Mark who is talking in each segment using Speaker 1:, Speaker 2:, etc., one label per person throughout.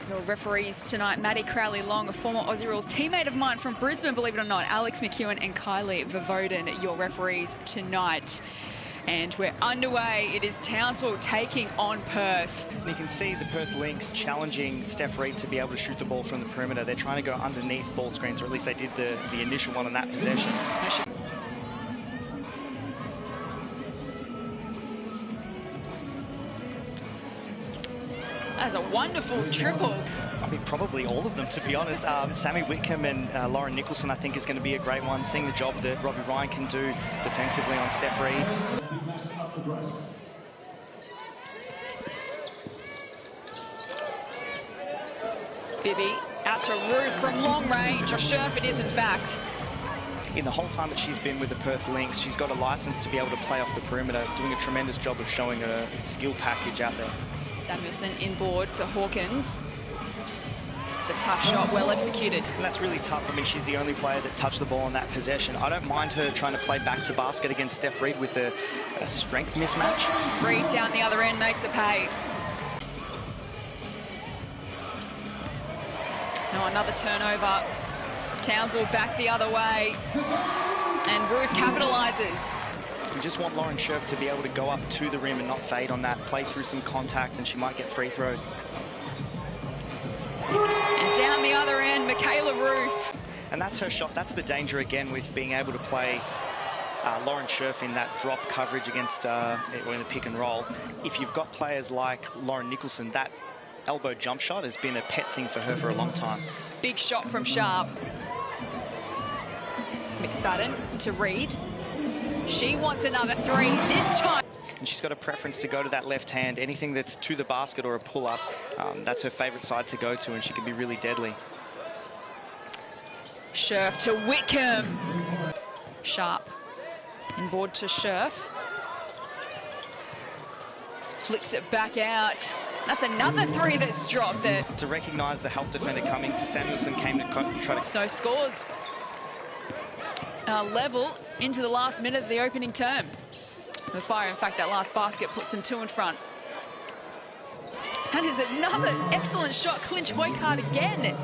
Speaker 1: Your referees tonight, Maddie Crowley-Long, a former Aussie Rules teammate of mine from Brisbane, believe it or not, Alex McEwen and Kylie Vivoden, your referees tonight. And we're underway. It is Townsville taking on Perth.
Speaker 2: And you can see the Perth Lynx challenging Steph Reid to be able to shoot the ball from the perimeter. They're trying to go underneath ball screens, or at least they did the initial one on that possession.
Speaker 1: That's a wonderful triple.
Speaker 2: I mean, probably all of them, to be honest. Sammy Whitcomb and Lauren Nicholson, I think, is going to be a great one, seeing the job that Robbie Ryan can do defensively on Steph Reid.
Speaker 1: Bibby out to Ruth from long range, or Scherf it is in fact.
Speaker 2: In the whole time that she's been with the Perth Lynx, she's got a license to be able to play off the perimeter, doing a tremendous job of showing her skill package out there.
Speaker 1: Samuelson inboard to Hawkins. It's a tough shot, well executed.
Speaker 2: And that's really tough. I mean, she's the only player that touched the ball on that possession. I don't mind her trying to play back to basket against Steph Reid with a strength mismatch.
Speaker 1: Reid down the other end makes it pay. Now another turnover. Townsville back the other way. And Ruth capitalises.
Speaker 2: You just want Lauren Scherf to be able to go up to the rim and not fade on that, play through some contact, and she might get free throws.
Speaker 1: And down the other end, Michaela Ruth.
Speaker 2: And that's her shot. That's the danger again with being able to play Lauren Scherf in that drop coverage against or in the pick and roll. If you've got players like Lauren Nicholson, that elbow jump shot has been a pet thing for her for a long time.
Speaker 1: Big shot from Sharp. McSpadden to Reid. She wants another three this time.
Speaker 2: And she's got a preference to go to that left hand. Anything that's to the basket or a pull-up, that's her favourite side to go to, and she can be really deadly.
Speaker 1: Scherf to Whitcomb. Sharp. Inboard to Scherf. Flicks it back out. That's another three that's dropped there.
Speaker 2: To recognise the help defender coming, so Samuelson came to try to...
Speaker 1: So scores. Level into the last minute of the opening term. The Fire, in fact, that last basket puts them two in front. That is another excellent shot. Clinch Hoycard again.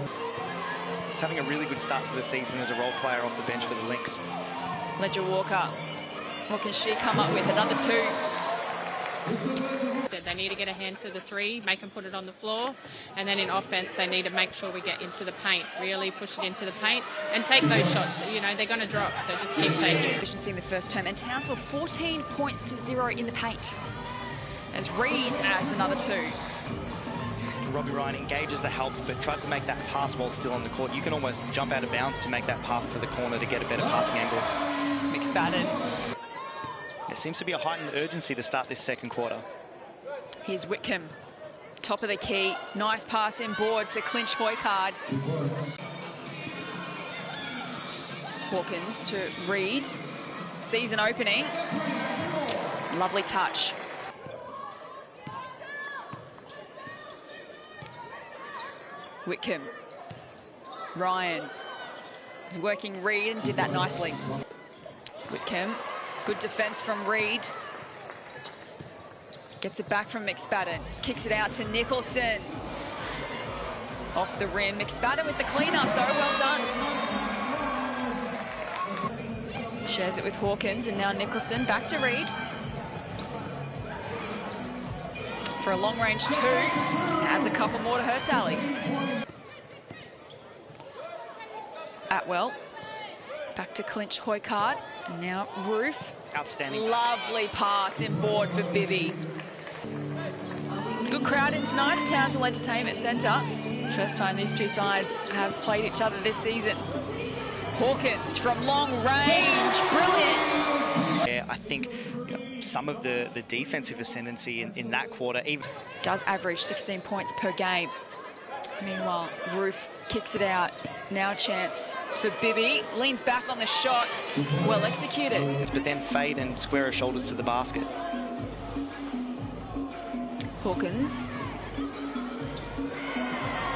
Speaker 2: He's having a really good start to the season as a role player off the bench for the Lynx.
Speaker 1: Ledger Walker. What can she come up with? Another two.
Speaker 3: They need to get a hand to the three, make them put it on the floor, and then in offense they need to make sure we get into the paint, really push it into the paint and take those shots. You know, they're going to drop, so just keep taking it.
Speaker 1: Efficiency in the first term, and Townsville 14 points to 0 in the paint as Reid adds another two.
Speaker 2: Robbie Ryan engages the help, but tried to make that pass while still on the court. You can almost jump out of bounds to make that pass to the corner to get a better passing angle.
Speaker 1: McSpadden.
Speaker 2: There seems to be a heightened urgency to start this second quarter.
Speaker 1: Here's Whitcomb, top of the key. Nice pass inboard to Clinch Hoycard. Hawkins to Reid. Season opening. Lovely touch. Whitcomb. Ryan is working Reid and did that nicely. Whitcomb, good defense from Reid. Gets it back from McSpadden. Kicks it out to Nicholson. Off the rim. McSpadden with the cleanup though. Well done. Shares it with Hawkins, and now Nicholson back to Reid. For a long range two. Adds a couple more to her tally. Atwell. Back to Clinch Hoycard. And now Ruth.
Speaker 2: Outstanding.
Speaker 1: Lovely pass inboard for Bibby. Good crowd in tonight at Townsville Entertainment Centre. First time these two sides have played each other this season. Hawkins from long range, brilliant.
Speaker 2: Yeah, I think some of the defensive ascendancy in that quarter even
Speaker 1: does average 16 points per game. Meanwhile, Ruth kicks it out. Now a chance for Bibby. Leans back on the shot. Well executed.
Speaker 2: but then fade and square her shoulders to the basket.
Speaker 1: Hawkins.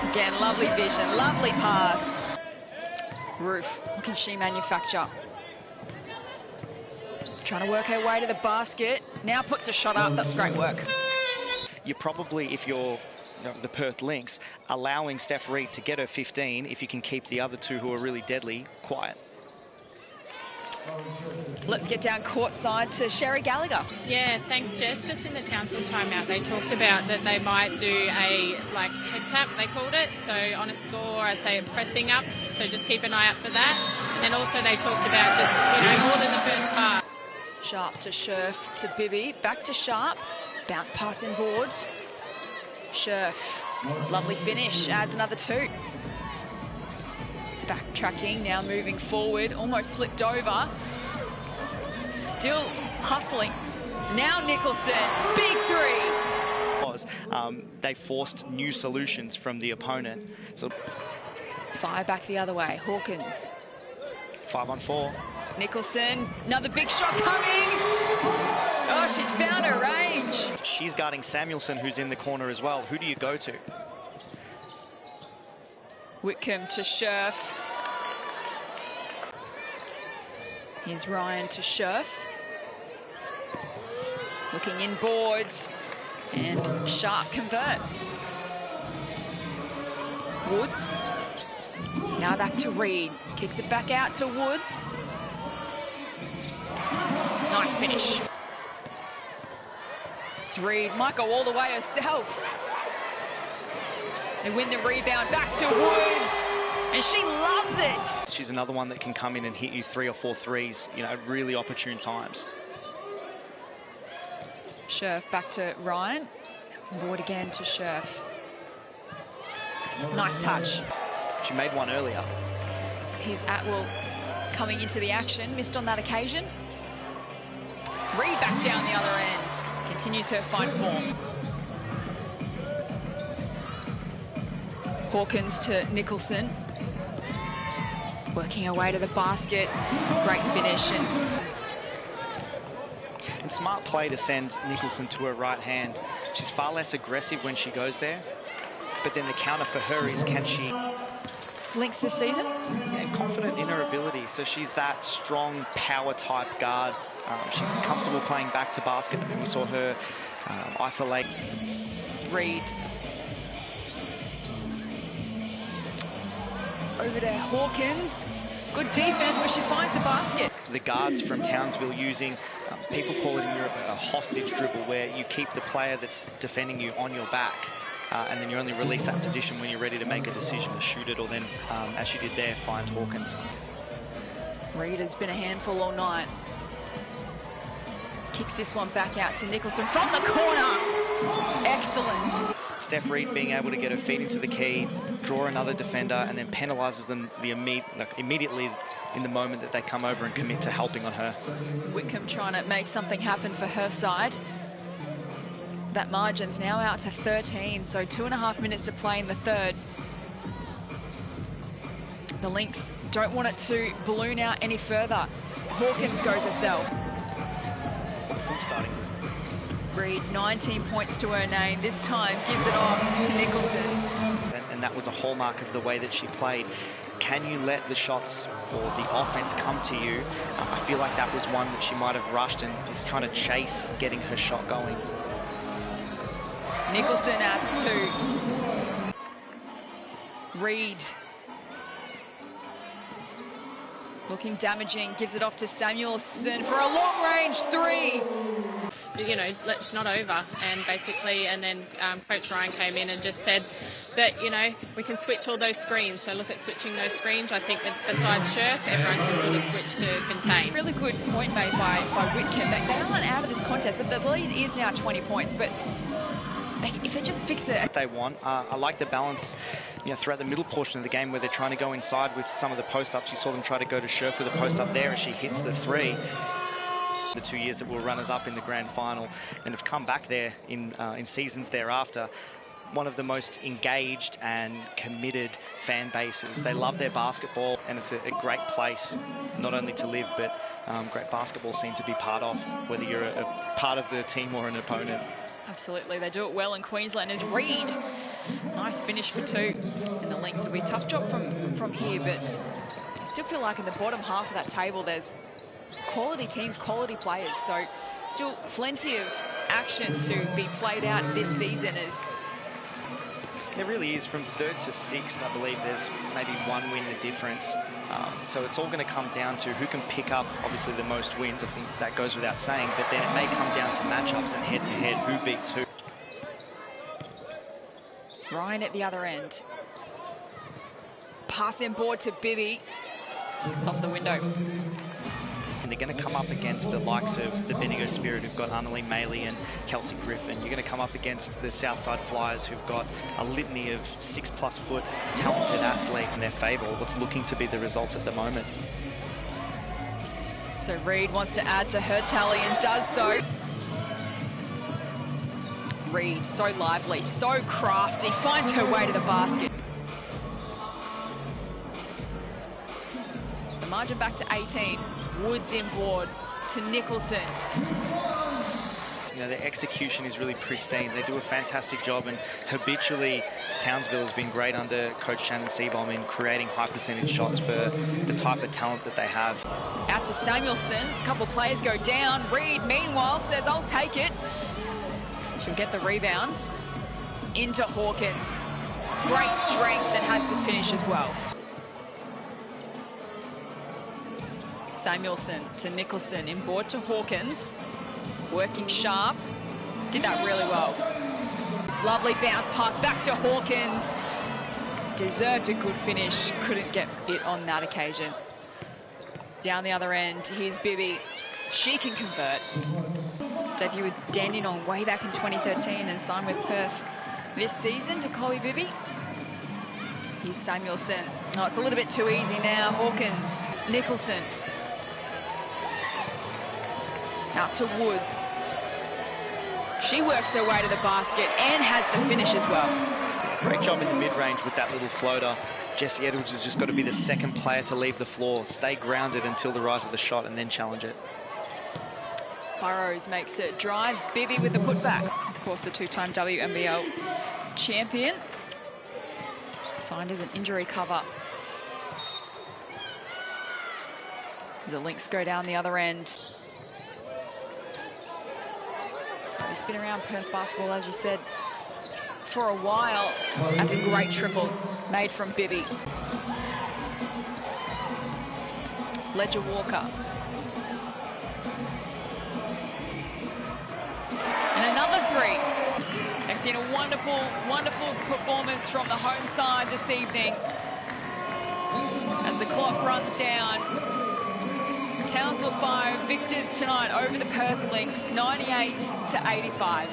Speaker 1: Again, lovely vision, lovely pass. Ruth, what can she manufacture? Trying to work her way to the basket. Now puts a shot up. That's great work.
Speaker 2: You probably, if you're the Perth Lynx, allowing Steph Reid to get her 15 if you can keep the other two who are really deadly quiet.
Speaker 1: Let's get down courtside to Sherry Gallagher.
Speaker 3: Yeah, thanks, Jess. Just in the Townsville timeout, they talked about that they might do a head tap, they called it. So on a score, I'd say pressing up. So just keep an eye out for that. And then also they talked about just, more than the first part.
Speaker 1: Sharp to Scherf to Bibby. Back to Sharp. Bounce pass inboard. Scherf. Lovely finish. Adds another 2. Backtracking, now moving forward. Almost slipped over. Still hustling. Now Nicholson. Big 3.
Speaker 2: They forced new solutions from the opponent. So
Speaker 1: Fire back the other way. Hawkins.
Speaker 2: 5-on-4.
Speaker 1: Nicholson. Another big shot coming. Oh, she's found her range.
Speaker 2: She's guarding Samuelson, who's in the corner as well. Who do you go to?
Speaker 1: Whitcomb to Scherf. Here's Ryan to Scherf. Looking inboard. And Sharp converts. Woods. Now back to Reid. Kicks it back out to Woods. Nice finish. Reid might go all the way herself. They win the rebound, back to Woods, and she loves it.
Speaker 2: She's another one that can come in and hit you 3 or 4 threes, at really opportune times.
Speaker 1: Scherf back to Ryan. Board again to Scherf. Nice touch.
Speaker 2: She made one earlier.
Speaker 1: Here's Atwell coming into the action, missed on that occasion. Reid back down the other end. Continues her fine form. Hawkins to Nicholson. Working her way to the basket. Great finish.
Speaker 2: And smart play to send Nicholson to her right hand. She's far less aggressive when she goes there. But then the counter for her is, can she...
Speaker 1: Lynx this season?
Speaker 2: Yeah, confident in her ability. So she's that strong power type guard. She's comfortable playing back to basket. We saw her isolate.
Speaker 1: Reid. Over to Hawkins. Good defense, but she finds the basket.
Speaker 2: The guards from Townsville using, people call it in Europe a hostage dribble, where you keep the player that's defending you on your back. And then you only release that position when you're ready to make a decision to shoot it, or then, as she did there, find Hawkins.
Speaker 1: Reid has been a handful all night. Kicks this one back out to Nicholson from the corner. Excellent.
Speaker 2: Steph Reid being able to get her feet into the key, draw another defender, and then penalises them immediately in the moment that they come over and commit to helping on her.
Speaker 1: Whitcomb trying to make something happen for her side. That margin's now out to 13, so 2.5 minutes to play in the third. The Lynx don't want it to balloon out any further. Hawkins goes herself.
Speaker 2: Full starting.
Speaker 1: Reid, 19 points to her name. This time gives it off to Nicholson.
Speaker 2: And that was a hallmark of the way that she played. Can you let the shots or the offense come to you? I feel like that was one that she might have rushed and is trying to chase getting her shot going.
Speaker 1: Nicholson adds 2. Reid. Looking damaging, gives it off to Samuelson for a long-range 3.
Speaker 3: It's not over. And then Coach Ryan came in and just said that, we can switch all those screens. So look at switching those screens. I think that besides Scherf, everyone can sort of switch to contain.
Speaker 1: Really good point made by Whitcomb. They aren't out of this contest. The lead is now 20 points, but if they just fix it.
Speaker 2: They want. I like the balance, throughout the middle portion of the game where they're trying to go inside with some of the post-ups. You saw them try to go to Scherf with a post-up there, and she hits the 3. The 2 years that were runners-up in the grand final and have come back there in seasons thereafter. One of the most engaged and committed fan bases. They love their basketball, and it's a great place not only to live, but great basketball scene to be part of, whether you're a part of the team or an opponent.
Speaker 1: Absolutely, they do it well in Queensland. As Reid, nice finish for 2. And the Lynx will be a tough job from here, but I still feel like in the bottom half of that table, there's quality teams, quality players. So still plenty of action to be played out this season as
Speaker 2: There really is. From 3rd to 6th, I believe there's maybe 1 win the difference. So it's all going to come down to who can pick up, obviously, the most wins. I think that goes without saying. But then it may come down to matchups and head-to-head, who beats who.
Speaker 1: Ryan at the other end. Pass in board to Bibby. It's off the window.
Speaker 2: And they're going to come up against the likes of the Bendigo Spirit, who've got Annalie Maley and Kelsey Griffin. You're going to come up against the Southside Flyers, who've got a litany of 6+ foot talented athletes in their favour. What's looking to be the results at the moment.
Speaker 1: So Reed wants to add to her tally and does so. Reed, so lively, so crafty, finds her way to the basket. The margin back to 18. Woods inboard to Nicholson.
Speaker 2: You know, their execution is really pristine. They do a fantastic job, and habitually Townsville has been great under coach Shannon Seabohm in creating high percentage shots for the type of talent that they have.
Speaker 1: Out to Samuelson, a couple of players go down. Reed, meanwhile, says, I'll take it. She'll get the rebound. Into Hawkins. Great strength and has the finish as well. Samuelson to Nicholson, inboard to Hawkins. Working sharp. Did that really well. It's lovely bounce pass back to Hawkins. Deserved a good finish. Couldn't get it on that occasion. Down the other end, here's Bibby. She can convert. Debut with Dandenong way back in 2013 and signed with Perth this season to Chloe Bibby. Here's Samuelson. Oh, it's a little bit too easy now. Hawkins, Nicholson. Out to Woods. She works her way to the basket and has the finish as well.
Speaker 2: Great job in the mid-range with that little floater. Jessie Edwards has just got to be the second player to leave the floor, stay grounded until the rise of the shot and then challenge it.
Speaker 1: Burrows makes it drive. Bibby with the putback. Of course, the 2-time WNBL champion. Signed as an injury cover. The Lynx go down the other end. So he's been around Perth basketball, as you said, for a while, as a great triple made from Bibby. Ledger Walker. And another three. They've seen a wonderful, wonderful performance from the home side this evening. As the clock runs down, Townsville 5 victors tonight over the Perth Lynx, 98-85.